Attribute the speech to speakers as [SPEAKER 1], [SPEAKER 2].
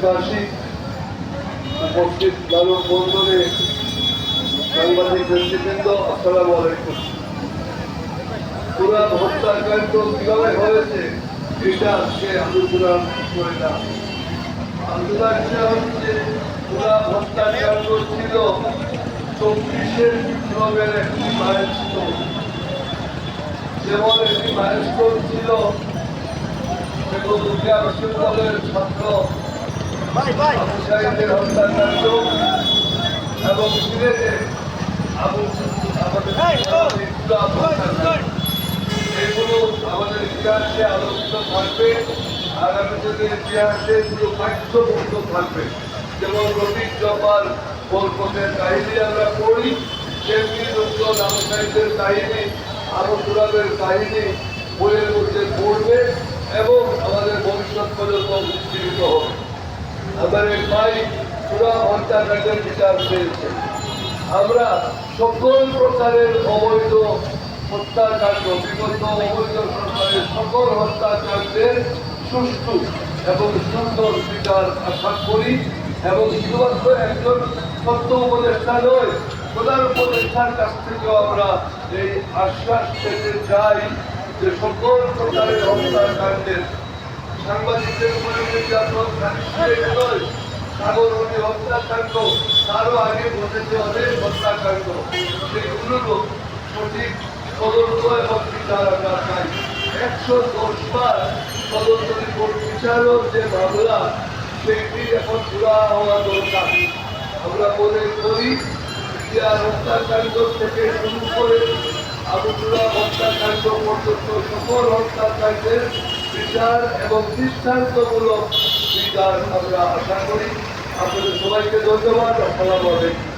[SPEAKER 1] দেশবাসী, উপস্থিত মানব বন্ধনে সাংবাদিক নেতৃবৃন্দ, আসসালামু আলাইকুম। পুরা হত্যাকাণ্ড কিভাবে হয়েছে এটা আজকে আলোচনা করে না। আলোচনা হচ্ছে পুরা হত্যাকাণ্ড ছিল 24-এর বিপ্লবের একটি মাইলস্টোন। যেমন একটি মাইলস্টোন ছিল বিশ্ববিদ্যালয়ের ছাত্র সাহেবের হত্যাকাণ্ড এবং সিলেটে এগুলো আমাদের ইতিহাসে আলোচিত থাকবে। আগামী দিনে ইতিহাসে এগুলো পাঠ্যপুস্তক থাকবে। যেমন রফিক জব্বার বরকতের কাহিনী আমরা পড়ি, তেমনি সাহেবের কাহিনী, আবু তুরাবের কাহিনী বইয়ের মধ্যে পড়বে এবং আমাদের ভবিষ্যৎ পর্যন্ত উজ্জীবিত হবে। আমার এক ভাই পুরা হত্যাকাণ্ডের বিচার পেয়েছে। আমরা সকল প্রকারের অবৈধ হত্যাকাণ্ড, বিগত অবৈধ সরকারের সকল হত্যাকাণ্ডের সুষ্ঠু এবং সুন্দর বিচার আশা করি এবং শুধুমাত্র একজন সত্য উপদেষ্টা নয়, প্রধান উপদেষ্টার কাছ থেকেও আমরা এই আশ্বাস পেতে চাই যে সকল প্রকারের হত্যাকাণ্ডের সাংবাদিকদের উপরে নির্যাতন নয়, সাগরমণি হত্যাকাণ্ড, তারও আগে ঘটেছে অনেক হত্যাকাণ্ড, সেগুলো সঠিক তদন্ত এবং বিচার আমরা চাই। 110 বার তদন্ত রিপোর্ট বিচারক যে মামলা, সেটি এখন পুরা হওয়া দরকার। আমরা মনে করি হত্যাকাণ্ড থেকে শুরু করে আবু তুরাব হত্যাকাণ্ড পর্যন্ত সকল হত্যাকাণ্ডের বিচার এবং দৃষ্টান্তমূলক বিচার আমরা আশা করি। আপনাদের সবাইকে ধন্যবাদ। আসসালামু আলাইকুম।